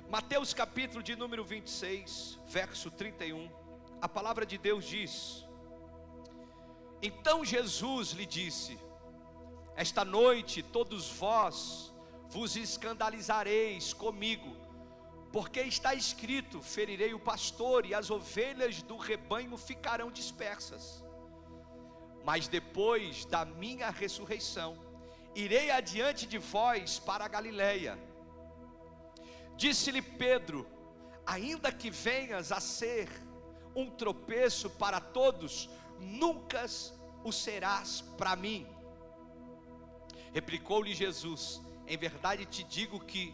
Mateus capítulo de número 26, verso 31, a palavra de Deus diz: então Jesus lhe disse: esta noite todos vós vos escandalizareis comigo, porque está escrito: ferirei o pastor e as ovelhas do rebanho ficarão dispersas. Mas depois da minha ressurreição, irei adiante de vós para a Galileia. Disse-lhe Pedro: ainda que venhas a ser um tropeço para todos, nunca o serás para mim. Replicou-lhe Jesus: em verdade te digo que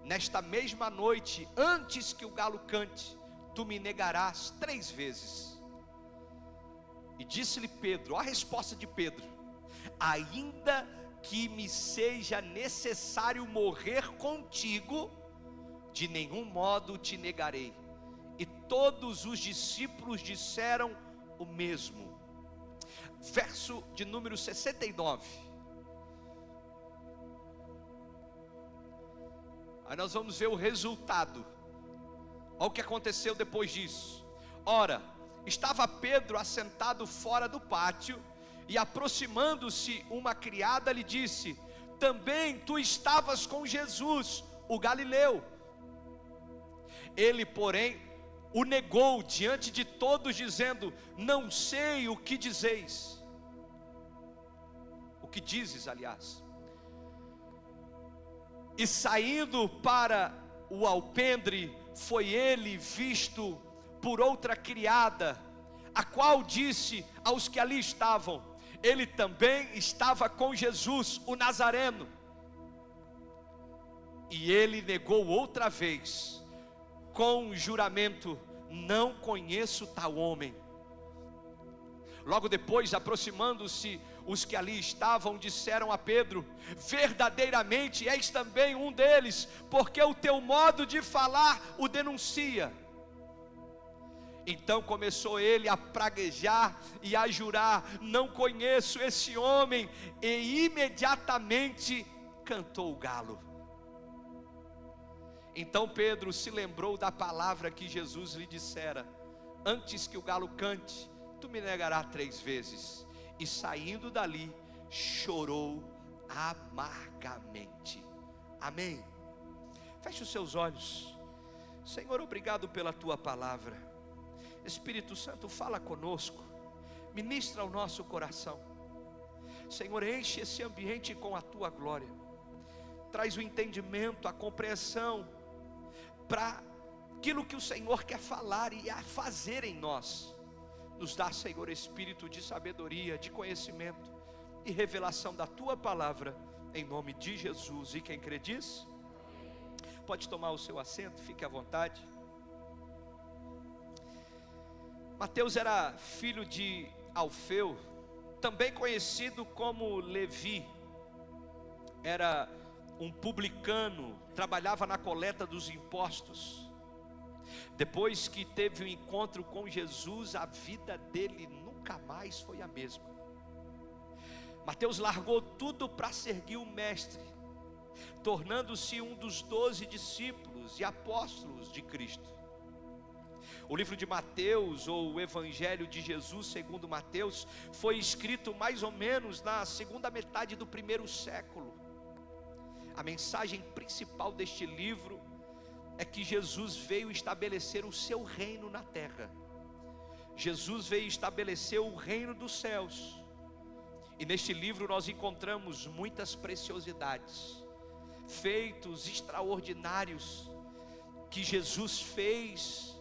nesta mesma noite, antes que o galo cante, tu me negarás 3 vezes. E disse-lhe Pedro, a resposta de Pedro: ainda que me seja necessário morrer contigo, de nenhum modo te negarei. E todos os discípulos disseram o mesmo. Verso de número 69. Aí nós vamos ver o resultado. Olha o que aconteceu depois disso. Ora, estava Pedro assentado fora do pátio, e aproximando-se uma criada lhe disse: também tu estavas com Jesus, o Galileu. Ele, porém, o negou diante de todos, dizendo: não sei o que dizeis. O que dizes, aliás. E saindo para o alpendre, foi ele visto por outra criada, a qual disse aos que ali estavam: ele também estava com Jesus, o Nazareno. E ele negou outra vez, com juramento: não conheço tal homem. Logo depois, aproximando-se os que ali estavam, disseram a Pedro: verdadeiramente és também um deles, porque o teu modo de falar o denuncia. Então começou ele a praguejar e a jurar: não conheço esse homem. E imediatamente cantou o galo. Então Pedro se lembrou da palavra que Jesus lhe dissera: antes que o galo cante, tu me negarás 3 vezes. E saindo dali, chorou amargamente. Amém. Feche os seus olhos. Senhor, obrigado pela tua palavra. Espírito Santo, fala conosco, ministra ao nosso coração. Senhor, enche esse ambiente com a tua glória. Traz o entendimento, a compreensão para aquilo que o Senhor quer falar e a fazer em nós. Nos dá, Senhor, espírito de sabedoria, de conhecimento e revelação da tua palavra, em nome de Jesus. E quem crê diz? Pode tomar o seu assento, fique à vontade. Mateus era filho de Alfeu, também conhecido como Levi. Era um publicano, trabalhava na coleta dos impostos. Depois que teve o encontro com Jesus, a vida dele nunca mais foi a mesma. Mateus largou tudo para seguir o mestre, tornando-se um dos 12 discípulos e apóstolos de Cristo. O livro de Mateus, ou o Evangelho de Jesus segundo Mateus, foi escrito mais ou menos na segunda metade do 1º século. A mensagem principal deste livro é que Jesus veio estabelecer o seu reino na terra. Jesus veio estabelecer o reino dos céus. E neste livro nós encontramos muitas preciosidades, feitos extraordinários que Jesus fez,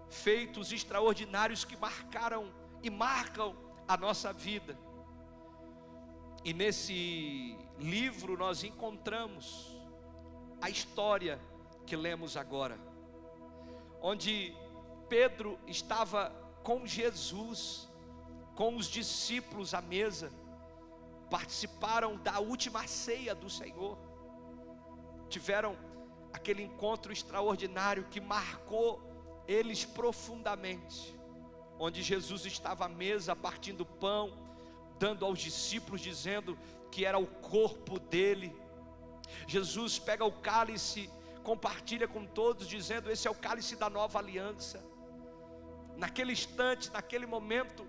feitos extraordinários que marcaram e marcam a nossa vida. E nesse livro nós encontramos a história que lemos agora, onde Pedro estava com Jesus, com os discípulos à mesa, participaram da última ceia do Senhor, tiveram aquele encontro extraordinário que marcou eles profundamente, onde Jesus estava à mesa partindo pão, dando aos discípulos, dizendo que era o corpo dele. Jesus pega o cálice compartilha com todos, dizendo: esse é o cálice da nova aliança. Naquele instante, naquele momento,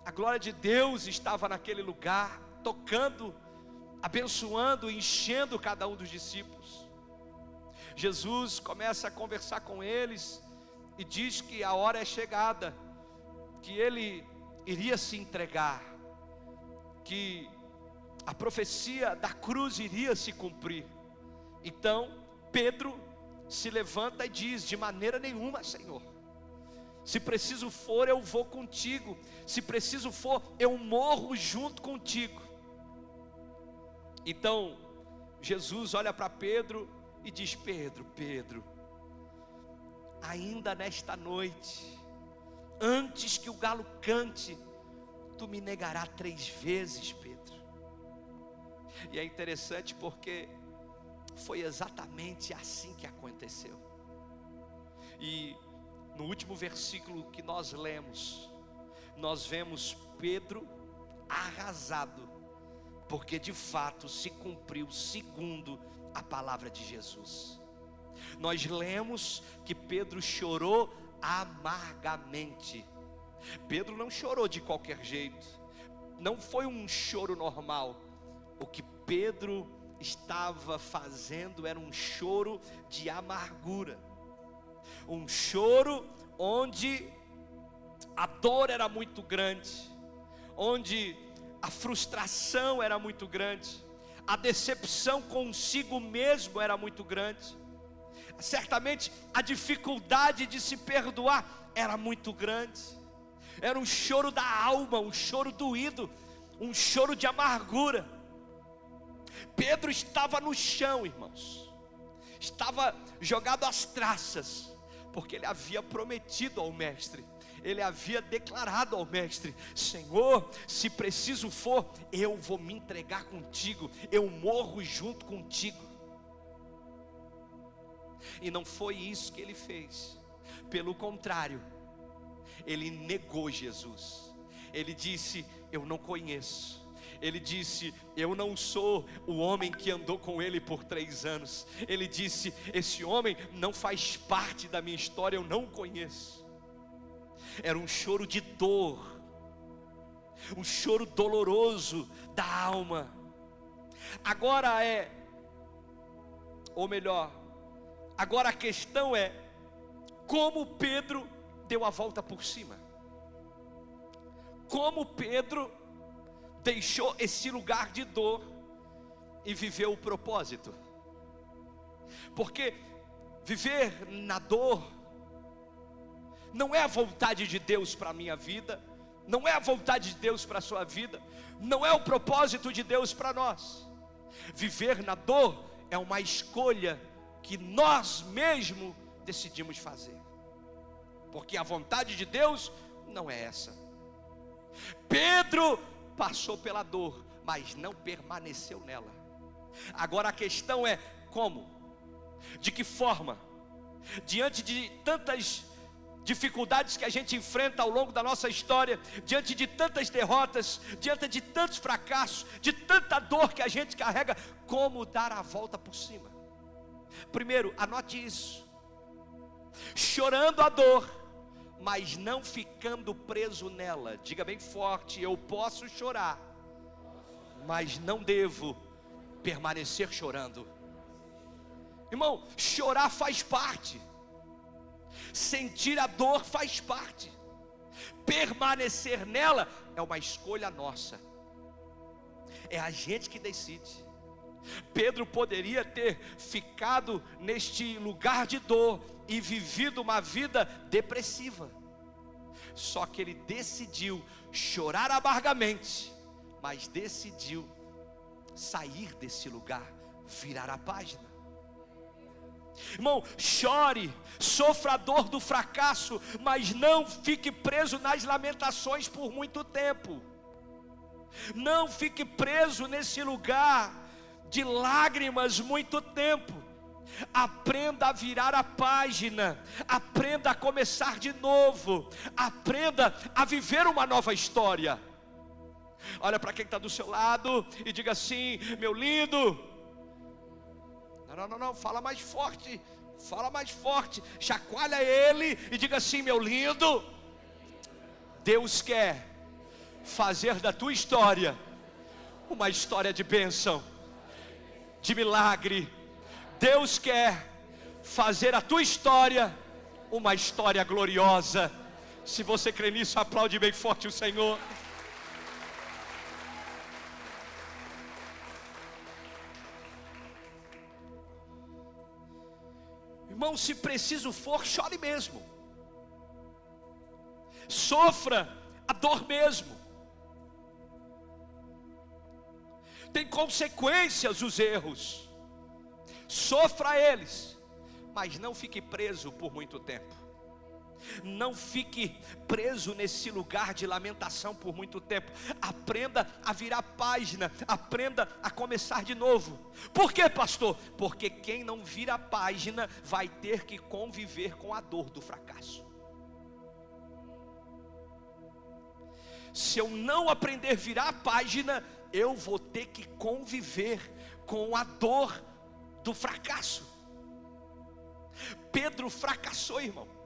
a glória de Deus estava naquele lugar, tocando, abençoando, enchendo cada um dos discípulos. Jesus começa a conversar com eles e diz que a hora é chegada, que ele iria se entregar, que a profecia da cruz iria se cumprir. Então Pedro se levanta e diz: de maneira nenhuma, Senhor. Se preciso for, eu vou contigo. Se preciso for, eu morro junto contigo. Então Jesus olha para Pedro e diz: Pedro, ainda nesta noite, antes que o galo cante, tu me negarás 3 vezes, Pedro. E é interessante porque foi exatamente assim que aconteceu. E no último versículo que nós lemos, nós vemos Pedro arrasado, porque de fato se cumpriu segundo a palavra de Jesus. Nós lemos que Pedro chorou amargamente. Pedro não chorou de qualquer jeito, não foi um choro normal. O que Pedro estava fazendo era um choro de amargura, um choro onde a dor era muito grande, onde a frustração era muito grande, a decepção consigo mesmo era muito grande, certamente a dificuldade de se perdoar era muito grande. Era um choro da alma, um choro doído, um choro de amargura. Pedro estava no chão, irmãos, estava jogado às traças, porque ele havia prometido ao mestre, ele havia declarado ao mestre: Senhor, se preciso for, eu vou me entregar contigo, eu morro junto contigo. E não foi isso que ele fez, pelo contrário, ele negou Jesus. Ele disse: eu não conheço. Ele disse: eu não sou o homem que andou com ele por 3 anos. Ele disse: esse homem não faz parte da minha história, eu não o conheço. Era um choro de dor, um choro doloroso da alma. Agora agora a questão é: como Pedro deu a volta por cima? Como Pedro deixou esse lugar de dor e viveu o propósito? Porque viver na dor não é a vontade de Deus para a minha vida, não é a vontade de Deus para a sua vida, não é o propósito de Deus para nós. Viver na dor é uma escolha que nós mesmos decidimos fazer, porque a vontade de Deus não é essa. Pedro passou pela dor, mas não permaneceu nela. Agora a questão é: como? De que forma? Diante de tantas dificuldades que a gente enfrenta ao longo da nossa história, diante de tantas derrotas, diante de tantos fracassos, de tanta dor que a gente carrega, como dar a volta por cima? Primeiro, anote isso: chorando a dor, mas não ficando preso nela. Diga bem forte: eu posso chorar, mas não devo permanecer chorando. Irmão, chorar faz parte, sentir a dor faz parte, permanecer nela é uma escolha nossa, é a gente que decide. Pedro poderia ter ficado neste lugar de dor e vivido uma vida depressiva, só que ele decidiu chorar amargamente, mas decidiu sair desse lugar, virar a página. Irmão, chore, sofra a dor do fracasso, mas não fique preso nas lamentações por muito tempo. Não fique preso nesse lugar de lágrimas muito tempo. Aprenda a virar a página, aprenda a começar de novo, aprenda a viver uma nova história. Olha para quem está do seu lado e diga assim: meu lindo, Não, fala mais forte. Fala mais forte. Chacoalha ele e diga assim: meu lindo, Deus quer fazer da tua história uma história de bênção, de milagre. Deus quer fazer a tua história uma história gloriosa. Se você crê nisso, aplaude bem forte o Senhor. Irmão, se preciso for, chore mesmo, sofra a dor mesmo. Tem consequências os erros, sofra eles, mas não fique preso por muito tempo. Não fique preso nesse lugar de lamentação por muito tempo. Aprenda a virar página, aprenda a começar de novo. Por quê, pastor? Porque quem não vira a página vai ter que conviver com a dor do fracasso. Se eu não aprender a virar a página, eu vou ter que conviver com a dor do fracasso. Pedro fracassou, irmão.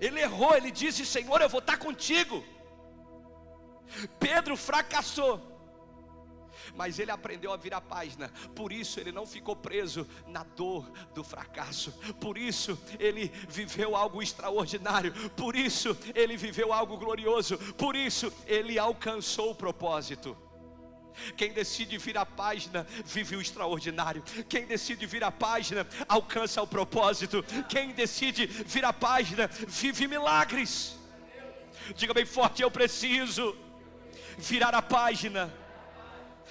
Ele errou, ele disse: Senhor, eu vou estar contigo. Pedro fracassou, mas ele aprendeu a virar a página. Por isso ele não ficou preso na dor do fracasso. Por isso ele viveu algo extraordinário. Por isso ele viveu algo glorioso. Por isso ele alcançou o propósito. Quem decide virar a página vive o extraordinário. Quem decide virar a página alcança o propósito. Quem decide virar a página vive milagres. Diga bem forte: eu preciso virar a página.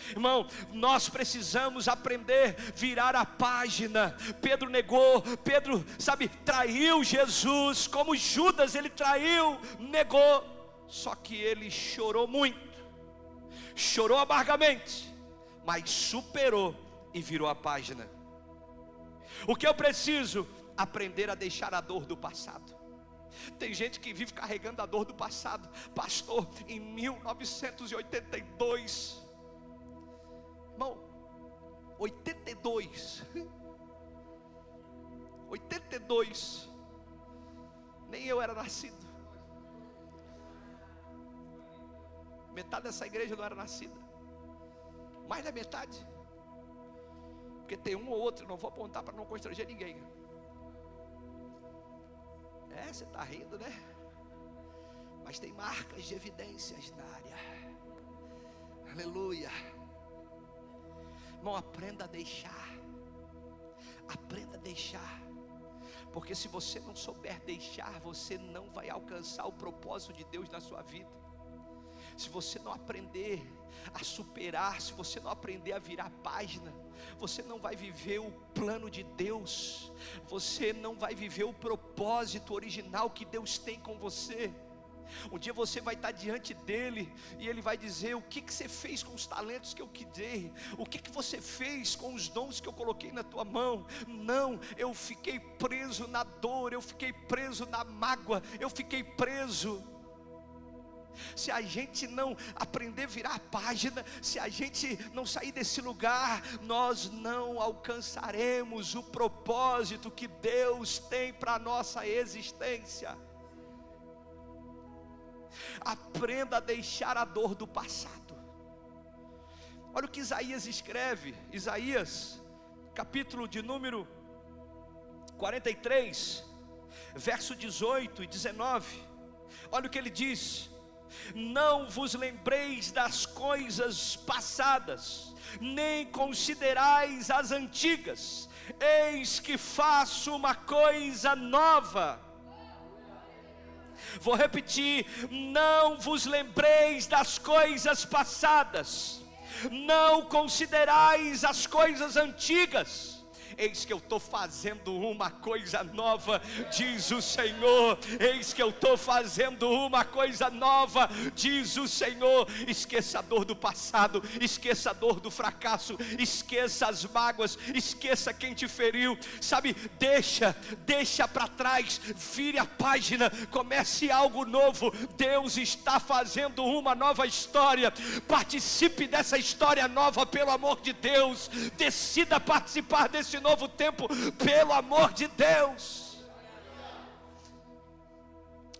Irmão, nós precisamos aprender a virar a página. Pedro negou, Pedro, traiu Jesus, como Judas ele traiu, negou. Só que ele chorou muito, chorou amargamente, mas superou e virou a página. O que eu preciso? Aprender a deixar a dor do passado. Tem gente que vive carregando a dor do passado. Pastor, em 1982, irmão, 82, nem eu era nascido. Metade dessa igreja não era nascida, mais da metade, porque tem um ou outro, não vou apontar para não constranger ninguém. Você está rindo, né? Mas tem marcas de evidências na área. Aleluia. Irmão, aprenda a deixar. Aprenda a deixar. Porque se você não souber deixar, você não vai alcançar o propósito de Deus na sua vida. Se você não aprender a superar, se você não aprender a virar página, você não vai viver o plano de Deus. Você não vai viver o propósito original que Deus tem com você. Um dia você vai estar diante dele e ele vai dizer: o que você fez com os talentos que eu te dei? O que você fez com os dons que eu coloquei na tua mão? Não, eu fiquei preso na dor, eu fiquei preso na mágoa, eu fiquei preso. Se a gente não aprender a virar a página, se a gente não sair desse lugar, nós não alcançaremos o propósito que Deus tem para a nossa existência. Aprenda a deixar a dor do passado. Olha o que Isaías escreve, Isaías, capítulo de número 43, verso 18 e 19. Olha o que ele diz: não vos lembreis das coisas passadas, nem considerais as antigas. Eis que faço uma coisa nova. Vou repetir: não vos lembreis das coisas passadas, não considerais as coisas antigas. Eis que eu estou fazendo uma coisa nova, diz o Senhor. Eis que eu estou fazendo uma coisa nova, diz o Senhor. Esqueça a dor do passado, esqueça a dor do fracasso, esqueça as mágoas, esqueça quem te feriu, sabe, deixa para trás, vire a página, comece algo novo. Deus está fazendo uma nova história. Participe dessa história nova, pelo amor de Deus. Decida participar desse novo tempo, pelo amor de Deus.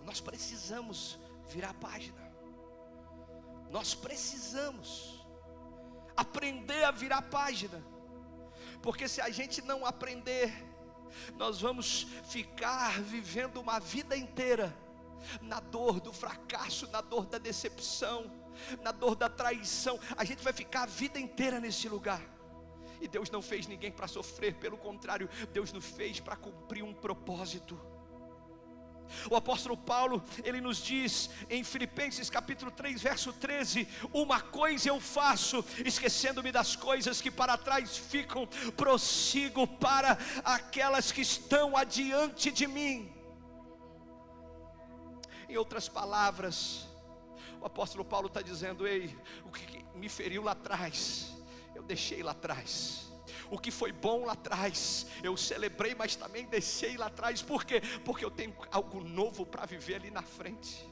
Nós precisamos virar a página. Nós precisamos aprender a virar a página, porque se a gente não aprender, nós vamos ficar vivendo uma vida inteira na dor do fracasso, na dor da decepção, na dor da traição. A gente vai ficar a vida inteira nesse lugar. E Deus não fez ninguém para sofrer, pelo contrário, Deus nos fez para cumprir um propósito. O apóstolo Paulo, ele nos diz em Filipenses capítulo 3, verso 13: uma coisa eu faço, esquecendo-me das coisas que para trás ficam, prossigo para aquelas que estão adiante de mim. Em outras palavras, o apóstolo Paulo está dizendo: ei, o que me feriu lá atrás, eu deixei lá atrás. O que foi bom lá atrás, eu celebrei, mas também deixei lá atrás. Por quê? Porque eu tenho algo novo para viver ali na frente.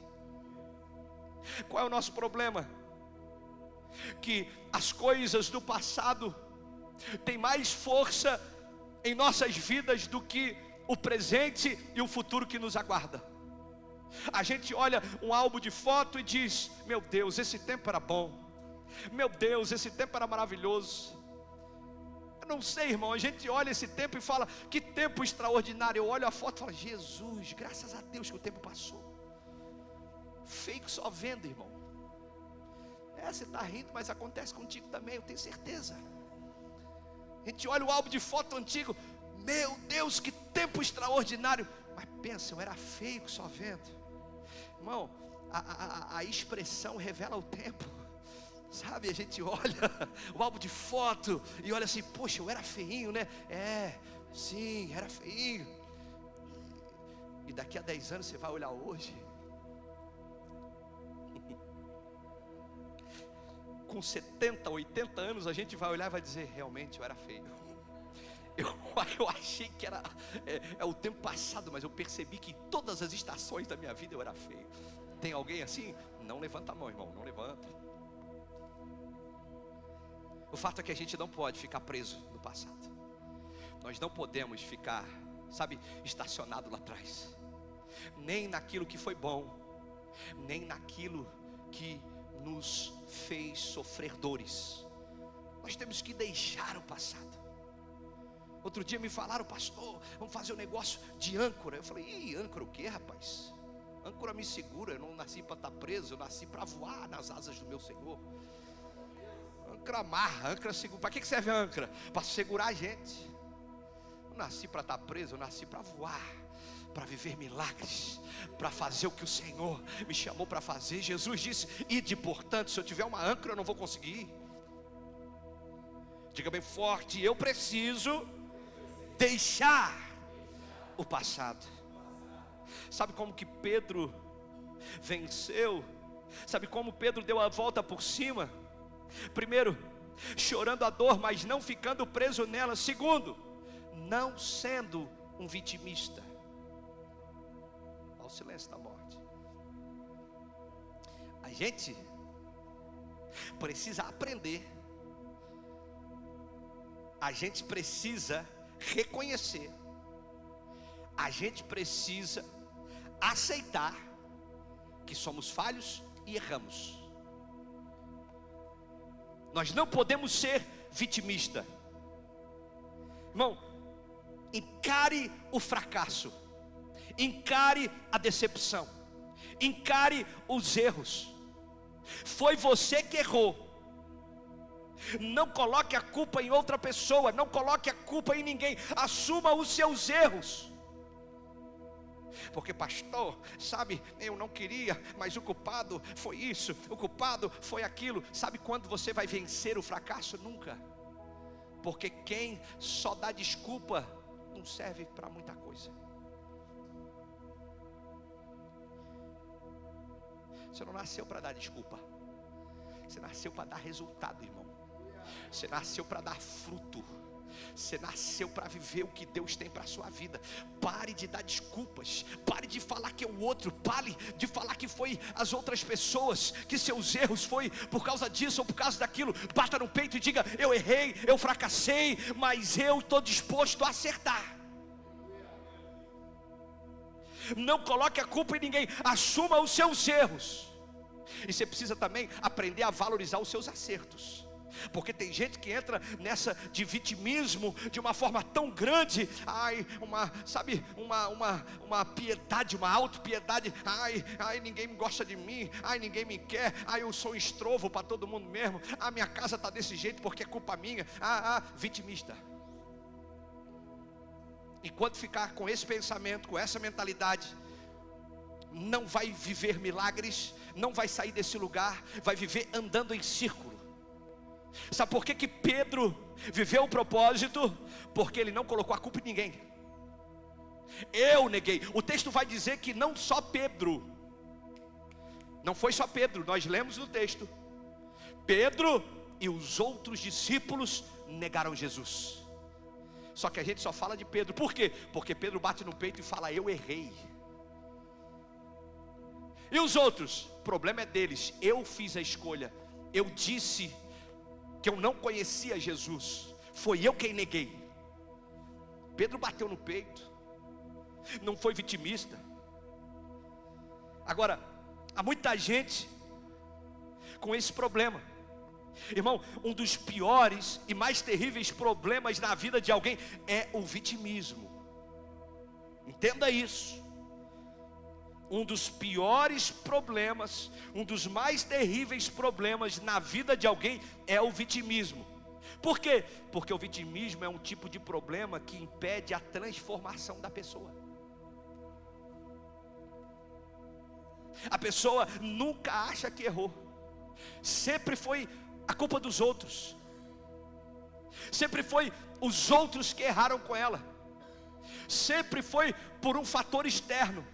Qual é o nosso problema? Que as coisas do passado têm mais força em nossas vidas do que o presente e o futuro que nos aguarda. A gente olha um álbum de foto e diz: meu Deus, esse tempo era bom. Meu Deus, esse tempo era maravilhoso. Não sei, irmão, a gente olha esse tempo e fala: que tempo extraordinário. Eu olho a foto e falo: Jesus, graças a Deus que o tempo passou. Fake só vendo, irmão. Você está rindo, mas acontece contigo também, eu tenho certeza. A gente olha o álbum de foto antigo: meu Deus, que tempo extraordinário. Mas pensa, eu era feio que só vendo. Irmão, a expressão revela o tempo. Sabe, a gente olha o álbum de foto e olha assim: poxa, eu era feinho, né? Sim, era feinho. E daqui a 10 anos você vai olhar hoje, com 70, 80 anos, a gente vai olhar e vai dizer: realmente eu era feio. Eu achei que era o tempo passado, mas eu percebi que em todas as estações da minha vida eu era feio. Tem alguém assim? Não levanta a mão, irmão, não levanta. O fato é que a gente não pode ficar preso no passado. Nós não podemos ficar, sabe, estacionado lá atrás. Nem naquilo que foi bom, nem naquilo que nos fez sofrer dores. Nós temos que deixar o passado. Outro dia me falaram: pastor, vamos fazer um negócio de âncora. Eu falei: âncora o quê, rapaz? Âncora me segura, eu não nasci para estar preso, eu nasci para voar nas asas do meu Senhor. Âncora amarra, âncora segura. Para que serve a âncora? Para segurar a gente. Eu nasci para estar preso, eu nasci para voar, para viver milagres, para fazer o que o Senhor me chamou para fazer. Jesus disse: ide, portanto. Se eu tiver uma âncora, eu não vou conseguir. Diga bem forte: eu preciso deixar o passado. Sabe como que Pedro venceu? Sabe como Pedro deu a volta por cima? Primeiro, chorando a dor, mas não ficando preso nela. Segundo, não sendo um vitimista. Olha o silêncio da morte. A gente precisa aprender. A gente precisa reconhecer. A gente precisa aceitar que somos falhos e erramos. Nós não podemos ser vitimista. Irmão, encare o fracasso, encare a decepção, encare os erros. Foi você que errou. Não coloque a culpa em outra pessoa, não coloque a culpa em ninguém. Assuma os seus erros. Porque pastor, sabe, eu não queria, mas o culpado foi isso, o culpado foi aquilo. Sabe quando você vai vencer o fracasso? Nunca. Porque quem só dá desculpa não serve para muita coisa. Você não nasceu para dar desculpa. Você nasceu para dar resultado, irmão. Você nasceu para dar fruto. Você nasceu para viver o que Deus tem para a sua vida. Pare de dar desculpas. Pare de falar que é o outro. Pare de falar que foi as outras pessoas, que seus erros foi por causa disso ou por causa daquilo. Bata no peito e diga: eu errei, eu fracassei, mas eu estou disposto a acertar. Não coloque a culpa em ninguém. Assuma os seus erros. E você precisa também aprender a valorizar os seus acertos. Porque tem gente que entra nessa de vitimismo de uma forma tão grande. Uma piedade, uma autopiedade. Ninguém gosta de mim. Ninguém me quer. Eu sou um estrovo para todo mundo mesmo. Minha casa está desse jeito porque é culpa minha. Vitimista. Enquanto ficar com esse pensamento, com essa mentalidade, não vai viver milagres, não vai sair desse lugar, vai viver andando em círculo. Sabe por que Pedro viveu o propósito? Porque ele não colocou a culpa em ninguém. Eu neguei. O texto vai dizer que não só Pedro, não foi só Pedro, nós lemos no texto, Pedro e os outros discípulos negaram Jesus. Só que a gente só fala de Pedro. Por quê? Porque Pedro bate no peito e fala: eu errei. E os outros? O problema é deles. Eu fiz a escolha. Eu disse que eu não conhecia Jesus. Foi eu quem neguei. Pedro bateu no peito. Não foi vitimista. Agora, há muita gente com esse problema. Irmão, um dos piores e mais terríveis problemas na vida de alguém é o vitimismo. Entenda isso. Um dos piores problemas, um dos mais terríveis problemas na vida de alguém é o vitimismo. Por quê? Porque o vitimismo é um tipo de problema que impede a transformação da pessoa. A pessoa nunca acha que errou. Sempre foi a culpa dos outros. Sempre foi os outros que erraram com ela. Sempre foi por um fator externo.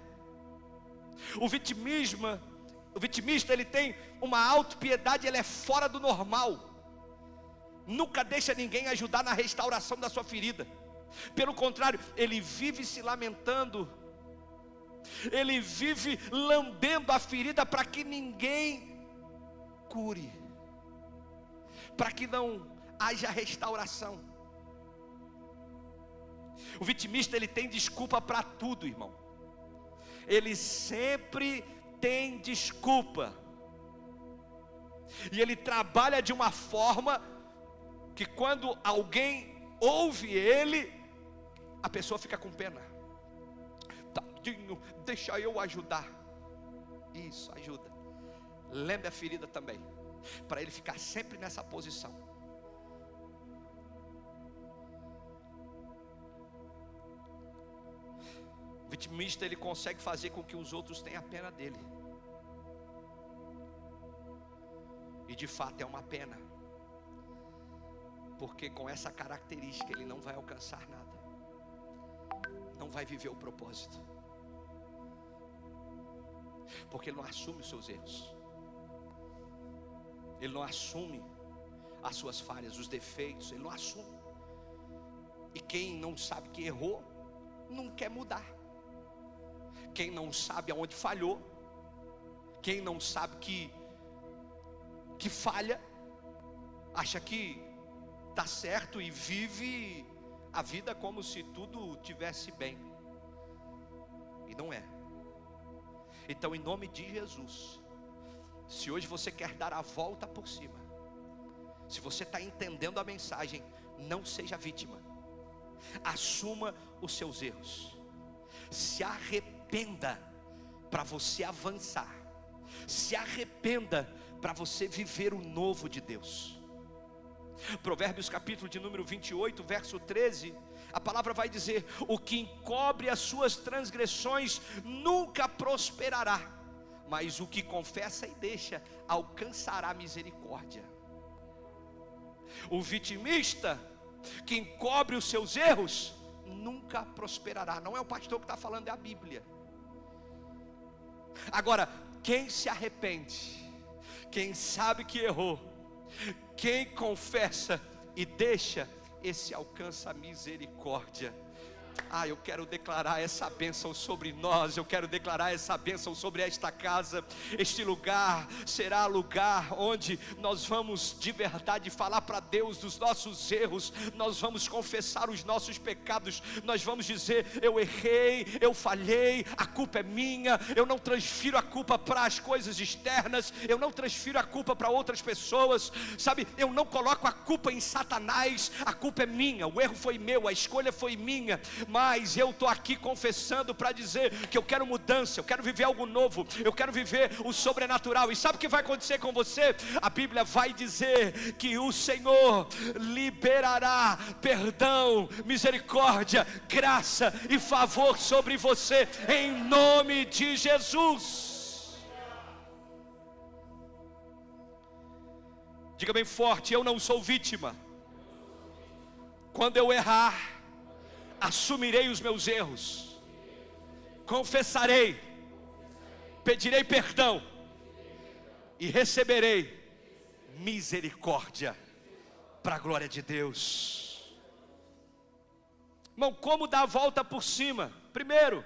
O vitimista ele tem uma autopiedade, ele é fora do normal. Nunca deixa ninguém ajudar na restauração da sua ferida. Pelo contrário, ele vive se lamentando. Ele vive lambendo a ferida para que ninguém cure, para que não haja restauração. O vitimista ele tem desculpa para tudo, irmão. Ele sempre tem desculpa. E ele trabalha de uma forma que quando alguém ouve ele, a pessoa fica com pena. Tadinho, deixa eu ajudar. Isso, ajuda. Lembre a ferida também, para ele ficar sempre nessa posição. O vitimista ele consegue fazer com que os outros tenham pena dele. E de fato é uma pena, porque com essa característica ele não vai alcançar nada, não vai viver o propósito, porque ele não assume os seus erros, ele não assume as suas falhas, os defeitos, ele não assume. E quem não sabe que errou, não quer mudar. Quem não sabe aonde falhou, quem não sabe que falha, acha que está certo e vive a vida como se tudo tivesse bem, e não é. Então, em nome de Jesus, se hoje você quer dar a volta por cima, se você está entendendo a mensagem, não seja vítima, assuma os seus erros, se arrependa para você avançar, se arrependa para você viver o novo de Deus. Provérbios capítulo de número 28, verso 13, a palavra vai dizer: o que encobre as suas transgressões nunca prosperará, mas o que confessa e deixa alcançará misericórdia. O vitimista que encobre os seus erros, nunca prosperará. Não é o pastor que está falando, é a Bíblia. Agora, quem se arrepende, quem sabe que errou, quem confessa e deixa, esse alcança a misericórdia. Eu quero declarar essa bênção sobre nós, eu quero declarar essa bênção sobre esta casa. Este lugar será lugar onde nós vamos de verdade falar para Deus dos nossos erros, nós vamos confessar os nossos pecados, nós vamos dizer: eu errei, eu falhei, a culpa é minha. Eu não transfiro a culpa para as coisas externas, eu não transfiro a culpa para outras pessoas, sabe? Eu não coloco a culpa em Satanás, a culpa é minha, o erro foi meu, a escolha foi minha. Mas eu estou aqui confessando para dizer que eu quero mudança, eu quero viver algo novo, eu quero viver o sobrenatural. E sabe o que vai acontecer com você? A Bíblia vai dizer que o Senhor liberará perdão, misericórdia, graça e favor sobre você, em nome de Jesus. Diga bem forte: eu não sou vítima. Quando eu errar, assumirei os meus erros, confessarei, pedirei perdão e receberei misericórdia para a glória de Deus. Irmão, como dar a volta por cima? Primeiro,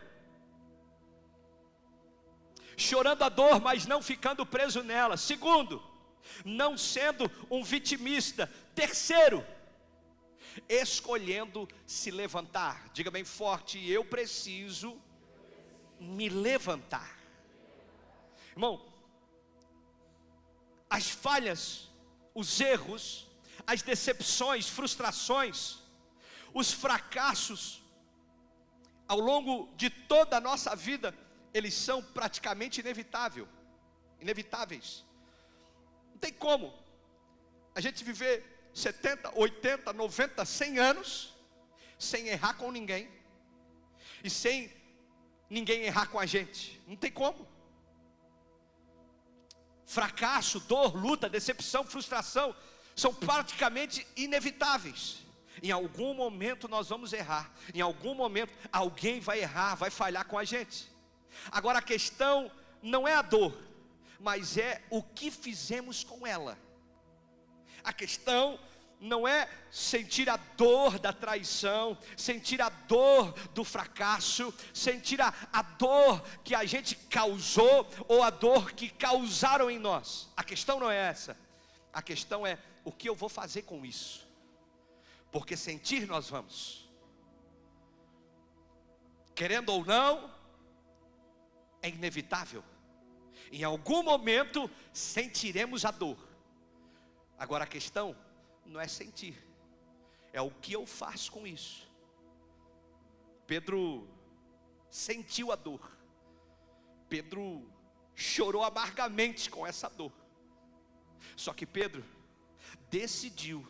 chorando a dor, mas não ficando preso nela. Segundo, não sendo um vitimista. Terceiro, escolhendo se levantar. Diga bem forte: eu preciso me levantar. Irmão, as falhas, os erros, as decepções, frustrações, os fracassos ao longo de toda a nossa vida, eles são praticamente inevitáveis. Não tem como a gente viver 70, 80, 90, 100 anos sem errar com ninguém e sem ninguém errar com a gente. Não tem como. Fracasso, dor, luta, decepção, frustração são praticamente inevitáveis. Em algum momento nós vamos errar, em algum momento alguém vai errar, vai falhar com a gente. Agora a questão não é a dor, mas é o que fizemos com ela. A questão não é sentir a dor da traição, sentir a dor do fracasso, sentir a dor que a gente causou ou a dor que causaram em nós. A questão não é essa. A questão é o que eu vou fazer com isso. Porque sentir nós vamos. Querendo ou não, é inevitável. Em algum momento sentiremos a dor. Agora a questão não é sentir, é o que eu faço com isso. Pedro sentiu a dor. Pedro chorou amargamente com essa dor. Só que Pedro decidiu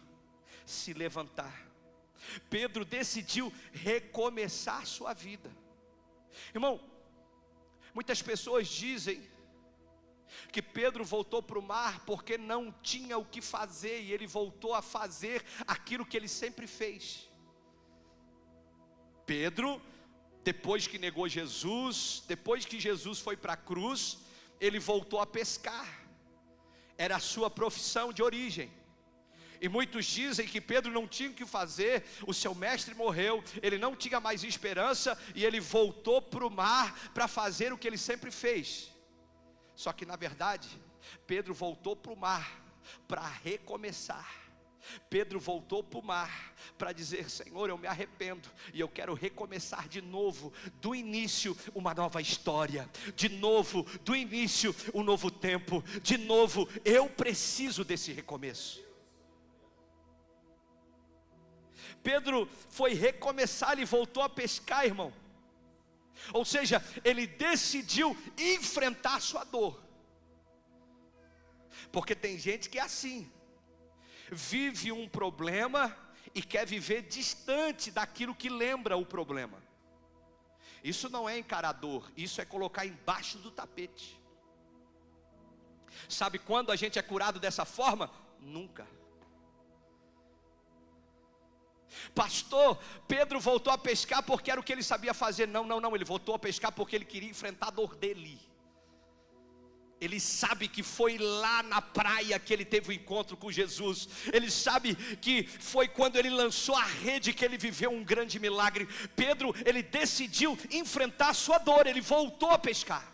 se levantar. Pedro decidiu recomeçar sua vida. Irmão, muitas pessoas dizem que Pedro voltou para o mar porque não tinha o que fazer, e ele voltou a fazer aquilo que ele sempre fez. Pedro, depois que negou Jesus, depois que Jesus foi para a cruz, ele voltou a pescar. Era a sua profissão de origem. E muitos dizem que Pedro não tinha o que fazer, o seu mestre morreu, ele não tinha mais esperança, e ele voltou para o mar para fazer o que ele sempre fez. Só que na verdade, Pedro voltou para o mar para recomeçar. Pedro voltou para o mar para dizer: Senhor, eu me arrependo e eu quero recomeçar de novo, do início, uma nova história, de novo, do início, um novo tempo, de novo, eu preciso desse recomeço. Pedro foi recomeçar, ele voltou a pescar, irmão. Ou seja, ele decidiu enfrentar sua dor. Porque tem gente que é assim, vive um problema e quer viver distante daquilo que lembra o problema. Isso não é encarar dor, isso é colocar embaixo do tapete. Sabe quando a gente é curado dessa forma? Nunca. Pastor, Pedro voltou a pescar porque era o que ele sabia fazer. Não, ele voltou a pescar porque ele queria enfrentar a dor dele. Ele sabe que foi lá na praia que ele teve o encontro com Jesus. Ele sabe que foi quando ele lançou a rede que ele viveu um grande milagre. Pedro, ele decidiu enfrentar a sua dor, ele voltou a pescar.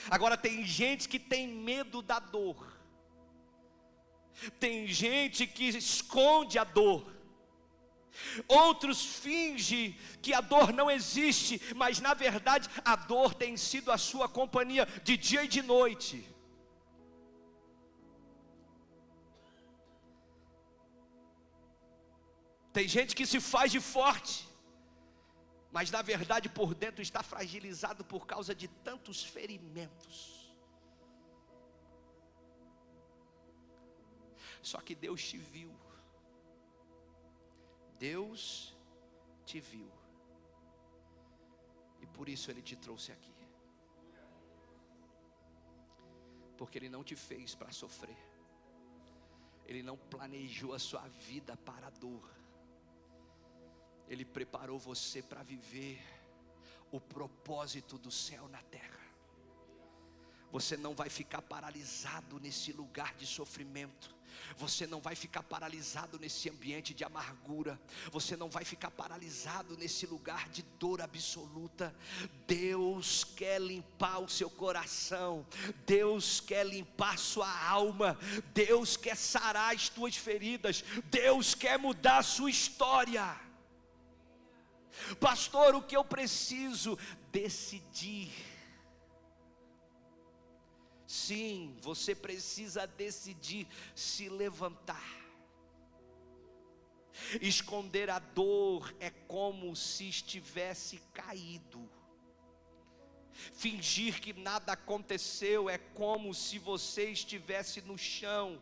Agora tem gente que tem medo da dor. Tem gente que esconde a dor. Outros fingem que a dor não existe, mas na verdade a dor tem sido a sua companhia de dia e de noite. Tem gente que se faz de forte, mas na verdade por dentro está fragilizado por causa de tantos ferimentos. Só que Deus te viu. Deus te viu. E por isso Ele te trouxe aqui. Porque Ele não te fez para sofrer. Ele não planejou a sua vida para a dor. Ele preparou você para viver o propósito do céu na terra. Você não vai ficar paralisado nesse lugar de sofrimento. Você não vai ficar paralisado nesse ambiente de amargura. Você não vai ficar paralisado nesse lugar de dor absoluta. Deus quer limpar o seu coração. Deus quer limpar sua alma. Deus quer sarar as tuas feridas. Deus quer mudar a sua história. Pastor, o que eu preciso? Decidir. Sim, você precisa decidir se levantar. Esconder a dor é como se estivesse caído. Fingir que nada aconteceu é como se você estivesse no chão.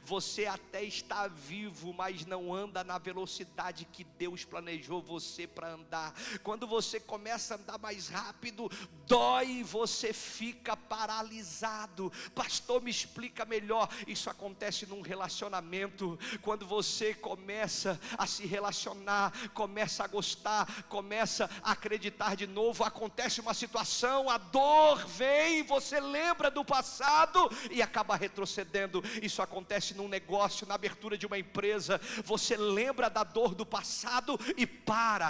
Você até está vivo, mas não anda na velocidade que Deus planejou você para andar. Quando você começa a andar mais rápido, dói e você fica paralisado. Pastor, me explica melhor. Isso acontece num relacionamento. Quando você começa a se relacionar, começa a gostar, começa a acreditar de novo, acontece uma situação, a dor vem, você lembra do passado e acaba retrocedendo. Isso acontece num negócio, na abertura de uma empresa. Você lembra da dor do passado e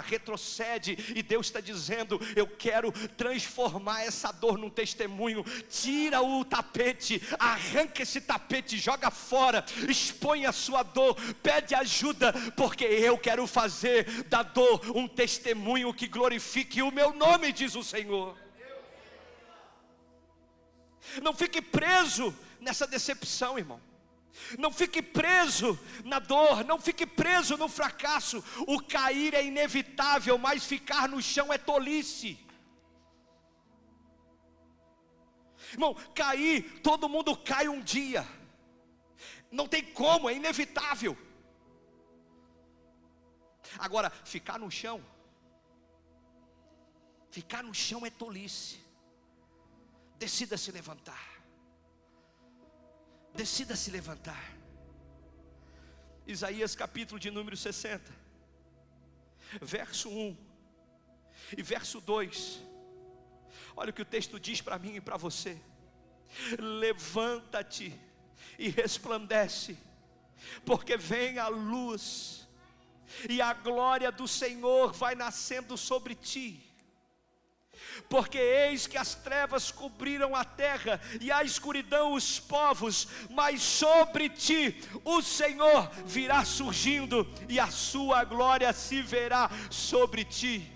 retrocede, e Deus está dizendo: eu quero transformar essa dor num testemunho. Tira o tapete, arranca esse tapete, joga fora, expõe a sua dor, pede ajuda, porque eu quero fazer da dor um testemunho que glorifique o meu nome, diz o Senhor. Não fique preso nessa decepção, irmão. Não fique preso na dor, não fique preso no fracasso. O cair é inevitável, mas ficar no chão é tolice. Irmão, cair, todo mundo cai um dia. Não tem como, é inevitável. Agora, ficar no chão é tolice. Decida se levantar. Decida se levantar. Isaías capítulo de número 60, verso 1 e verso 2. Olha o que o texto diz para mim e para você: levanta-te e resplandece, porque vem a luz, e a glória do Senhor vai nascendo sobre ti. Porque eis que as trevas cobriram a terra, e a escuridão os povos, mas sobre ti o Senhor virá surgindo, e a sua glória se verá sobre ti.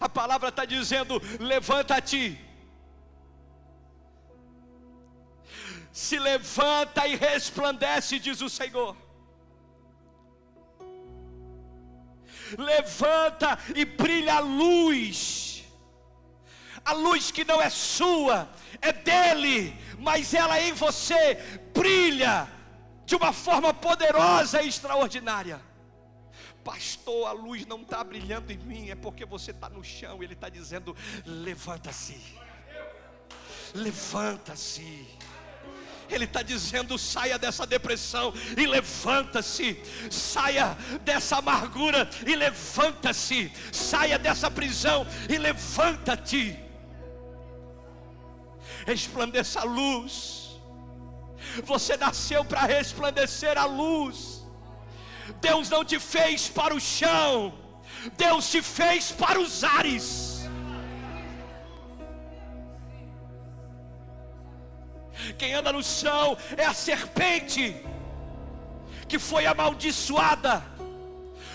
A palavra está dizendo: levanta-te. Se levanta e resplandece, diz o Senhor. Levanta e brilha a luz que não é sua, é dele, mas ela em você brilha de uma forma poderosa e extraordinária. Pastor, a luz não está brilhando em mim, é porque você está no chão. Ele está dizendo: levanta-se, levanta-se. Ele está dizendo: saia dessa depressão e levanta-se. Saia dessa amargura e levanta-se. Saia dessa prisão e levanta-te. Resplandeça a luz. Você nasceu para resplandecer a luz. Deus não te fez para o chão, Deus te fez para os ares. Quem anda no chão é a serpente que foi amaldiçoada.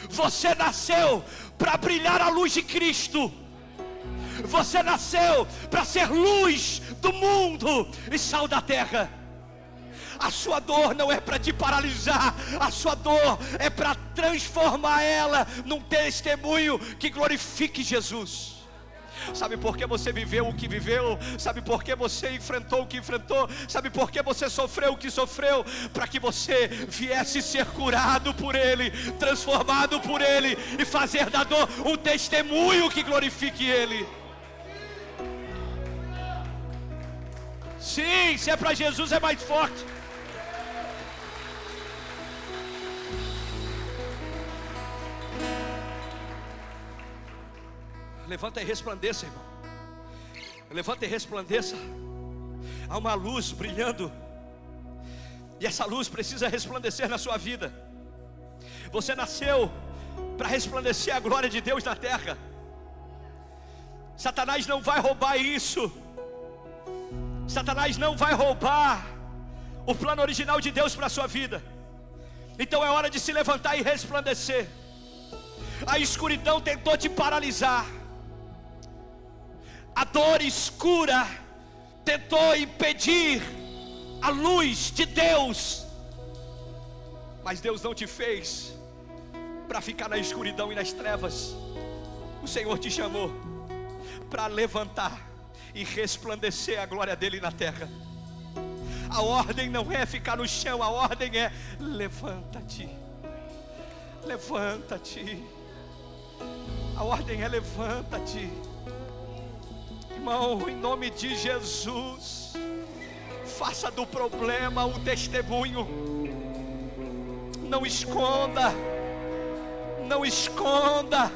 Você nasceu para brilhar a luz de Cristo. Você nasceu para ser luz do mundo e sal da terra. A sua dor não é para te paralisar, a sua dor é para transformar ela num testemunho que glorifique Jesus. Sabe por que você viveu o que viveu? Sabe por que você enfrentou o que enfrentou? Sabe por que você sofreu o que sofreu? Para que você viesse ser curado por Ele, transformado por Ele, e fazer da dor um testemunho que glorifique Ele. Sim, se é para Jesus é mais forte. Levanta e resplandeça, irmão. Levanta e resplandeça. Há uma luz brilhando, e essa luz precisa resplandecer na sua vida. Você nasceu para resplandecer a glória de Deus na terra. Satanás não vai roubar isso. Satanás não vai roubar o plano original de Deus para a sua vida. Então é hora de se levantar e resplandecer. A escuridão tentou te paralisar. A dor escura tentou impedir a luz de Deus. Mas Deus não te fez para ficar na escuridão e nas trevas. O Senhor te chamou para levantar e resplandecer a glória dele na terra. A ordem não é ficar no chão, a ordem é: levanta-te. Levanta-te. A ordem é: levanta-te. Irmão, em nome de Jesus, faça do problema um testemunho. Não esconda. Não esconda.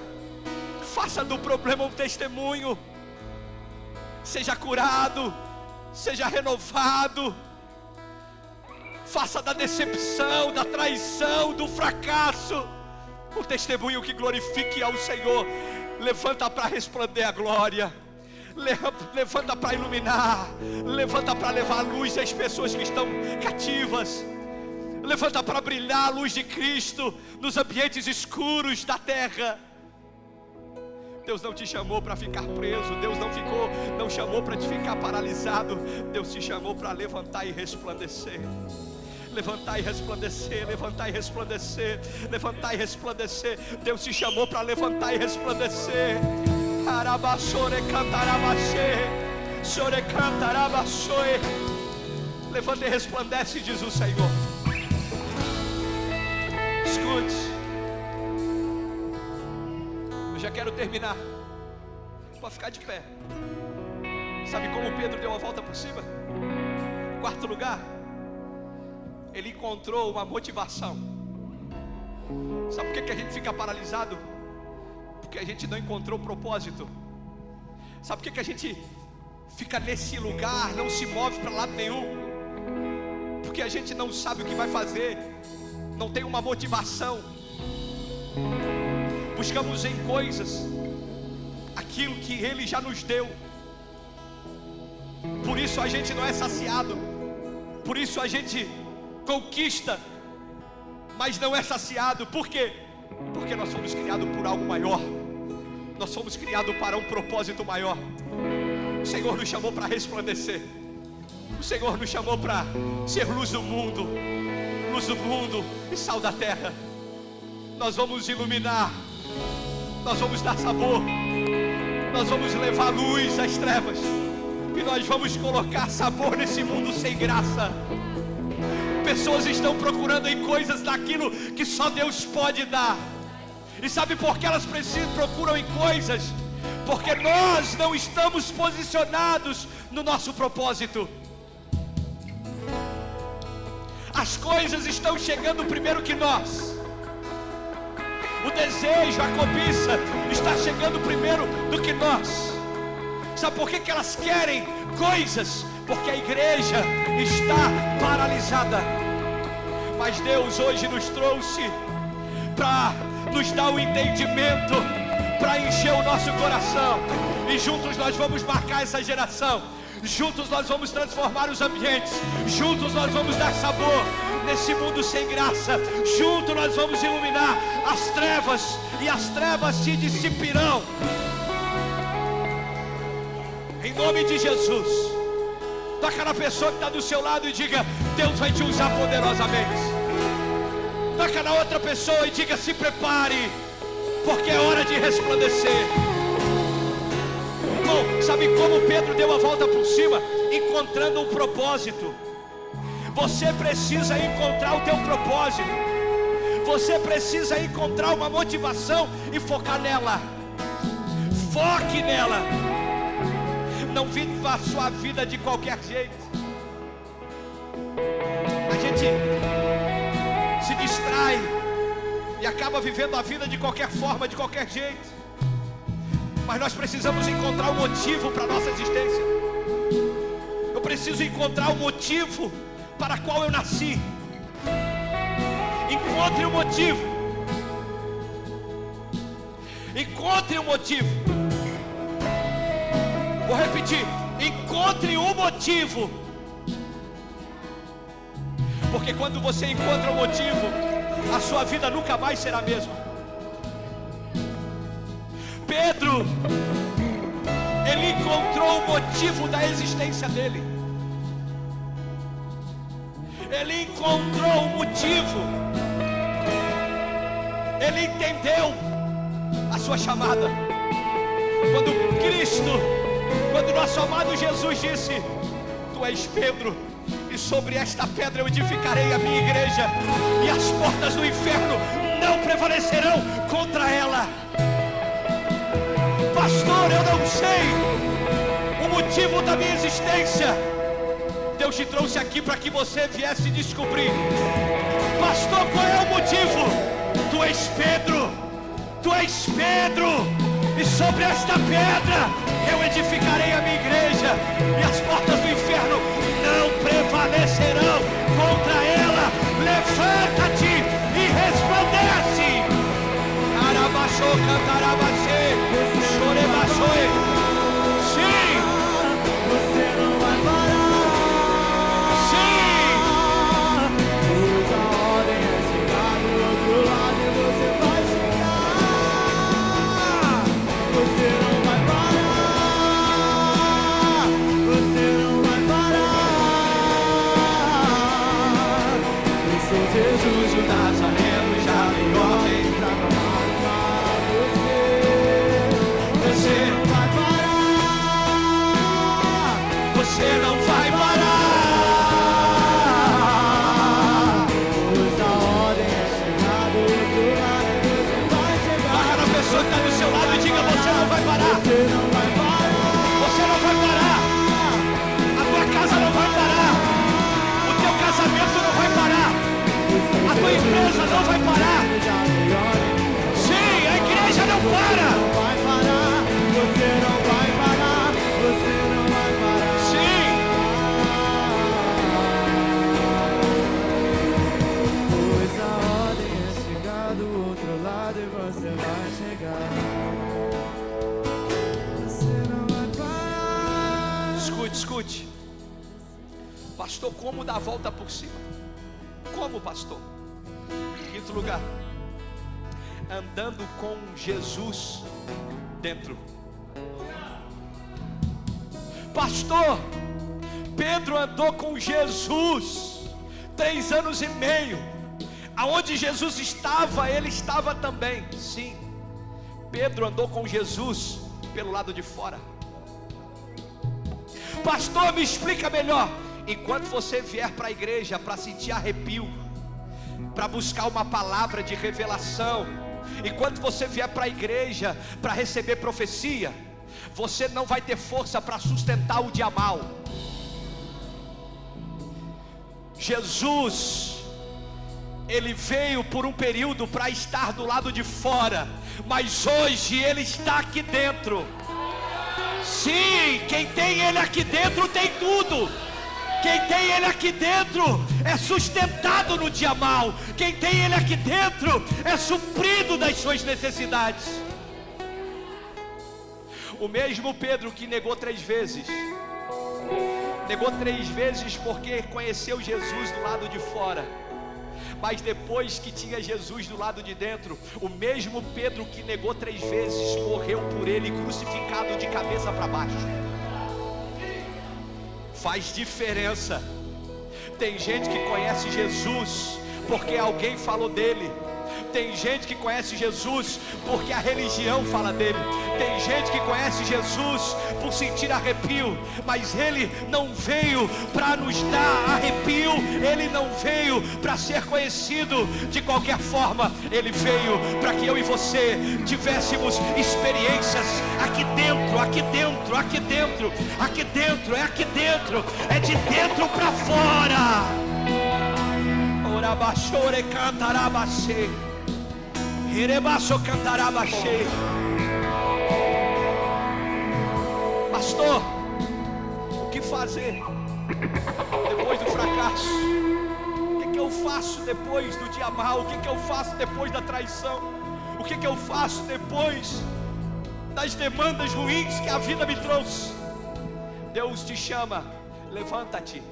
Faça do problema um testemunho. Seja curado, seja renovado. Faça da decepção, da traição, do fracasso um testemunho que glorifique ao Senhor. Levanta para resplandecer a glória. Levanta para iluminar. Levanta para levar a luz às pessoas que estão cativas. Levanta para brilhar a luz de Cristo nos ambientes escuros da terra. Deus não te chamou para ficar preso. Deus não chamou para te ficar paralisado. Deus te chamou para levantar e resplandecer. Levantar e resplandecer, levantar e resplandecer, levantar e resplandecer. Deus te chamou para levantar e resplandecer. Levanta e resplandece, diz o Senhor. Escute. Eu já quero terminar. Pode ficar de pé. Sabe como Pedro deu a volta por cima? Quarto lugar, ele encontrou uma motivação. Sabe por que a gente fica paralisado? Porque a gente não encontrou propósito. Sabe por que a gente fica nesse lugar, não se move para lado nenhum? Porque a gente não sabe o que vai fazer, não tem uma motivação. Buscamos em coisas aquilo que Ele já nos deu. Por isso a gente não é saciado. Por isso a gente conquista, mas não é saciado. Por quê? Porque nós fomos criados por algo maior. Nós fomos criados para um propósito maior. O Senhor nos chamou para resplandecer. O Senhor nos chamou para ser luz do mundo e sal da terra. Nós vamos iluminar, nós vamos dar sabor, nós vamos levar luz às trevas, e nós vamos colocar sabor nesse mundo sem graça. Pessoas estão procurando em coisas daquilo que só Deus pode dar. E sabe por que elas procuram em coisas? Porque nós não estamos posicionados no nosso propósito. As coisas estão chegando primeiro que nós. O desejo, a cobiça está chegando primeiro do que nós. Sabe por que elas querem coisas? Porque a igreja está paralisada. Mas Deus hoje nos trouxe para nos dar o entendimento, para encher o nosso coração. E juntos nós vamos marcar essa geração. Juntos nós vamos transformar os ambientes. Juntos nós vamos dar sabor nesse mundo sem graça. Juntos nós vamos iluminar as trevas, e as trevas se dissiparão. Em nome de Jesus. Toca na pessoa que está do seu lado e diga: Deus vai te usar poderosamente. Toca na outra pessoa e diga: se prepare, porque é hora de resplandecer. Irmão, sabe como Pedro deu a volta por cima? Encontrando um propósito. Você precisa encontrar o teu propósito. Você precisa encontrar uma motivação e focar nela. Foque nela. Não viva a sua vida de qualquer jeito. A gente se distrai e acaba vivendo a vida de qualquer forma, de qualquer jeito. Mas nós precisamos encontrar um motivo para a nossa existência. Eu preciso encontrar o motivo para qual eu nasci. Encontre o motivo. Encontre o motivo. Vou repetir: encontre o motivo. Porque quando você encontra o motivo, a sua vida nunca mais será a mesma. Pedro, ele encontrou o motivo da existência dele. Ele encontrou o motivo. Ele entendeu a sua chamada. Quando nosso amado Jesus disse: tu és Pedro, e sobre esta pedra eu edificarei a minha igreja, e as portas do inferno não prevalecerão contra ela. Pastor, eu não sei o motivo da minha existência. Deus te trouxe aqui para que você viesse descobrir. Pastor, qual é o motivo? Tu és Pedro. Tu és Pedro. E sobre esta pedra eu edificarei a minha igreja, e as portas do inferno não prevalecerão contra ela. Levanta-te e resplandece. Carabaxô, cantarabachê, chorebaxôe. Sim, você não vai parar. sim. Usa a ordem, é chegar do outro lado e você vai chegar. Você não vai parar. Você não vai parar. Eu sou Jesus de Nazareno, já veio homem pra clamar para você. Você não vai parar. Você não vai parar. Usa a ordem, é chegar do outro lado e você vai chegar. Toca na pessoa que está do seu lado e diga: você não vai parar. Você não vai parar. Você não vai parar. A tua casa não vai parar. O teu casamento não vai parar. A tua empresa não vai parar. Sim, a igreja não para. Não vai parar. Você não vai parar. Você não vai parar. Sim. Pois a ordem é chegar do outro lado e você vai chegar. Você não vai parar. Escute. Pastor, como dar a volta por cima? Como, pastor? Quinto lugar: andando com Jesus dentro. Pastor, Pedro andou com Jesus 3 anos e meio. Aonde Jesus estava, ele estava também. Sim, Pedro andou com Jesus pelo lado de fora. Pastor, me explica melhor. Enquanto você vier para a igreja para sentir arrepio, para buscar uma palavra de revelação, enquanto você vier para a igreja para receber profecia, você não vai ter força para sustentar o dia mal. Jesus Ele veio por um período para estar do lado de fora, mas hoje Ele está aqui dentro. Sim, quem tem Ele aqui dentro tem tudo. Quem tem Ele aqui dentro é sustentado no dia mal. Quem tem Ele aqui dentro é suprido das suas necessidades. O mesmo Pedro que negou 3 vezes, negou 3 vezes porque conheceu Jesus do lado de fora, mas depois que tinha Jesus do lado de dentro, o mesmo Pedro que negou 3 vezes morreu por Ele crucificado de cabeça para baixo. Faz diferença. Tem gente que conhece Jesus porque alguém falou dele. Tem gente que conhece Jesus porque a religião fala dele. Tem gente que conhece Jesus por sentir arrepio, mas Ele não veio para nos dar arrepio. Ele não veio para ser conhecido de qualquer forma. Ele veio para que eu e você tivéssemos experiências aqui dentro, aqui dentro, aqui dentro, aqui dentro, é aqui dentro, é de dentro para fora. Orabachore cantarabachê. Irebaço cantarabachê. Pastor, o que fazer depois do fracasso? O que eu faço depois do dia mal? O que eu faço depois da traição? O que eu faço depois das demandas ruins que a vida me trouxe? Deus te chama, levanta-te,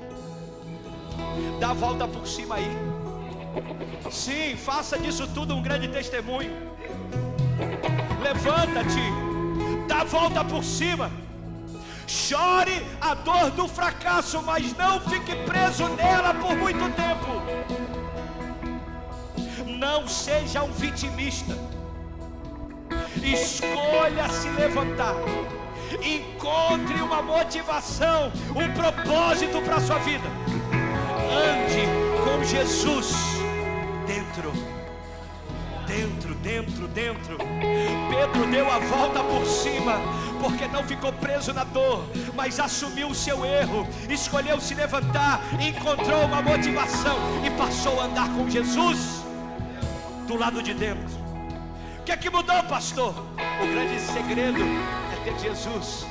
dá a volta por cima aí. Sim, faça disso tudo um grande testemunho. Levanta-te, dá a volta por cima. Chore a dor do fracasso, mas não fique preso nela por muito tempo. Não seja um vitimista. Escolha se levantar. Encontre uma motivação, um propósito para a sua vida. Ande com Jesus dentro. Pedro deu a volta por cima, porque não ficou preso na dor, mas assumiu o seu erro, escolheu se levantar, encontrou uma motivação e passou a andar com Jesus do lado de dentro. O que é que mudou, pastor? O grande segredo é ter Jesus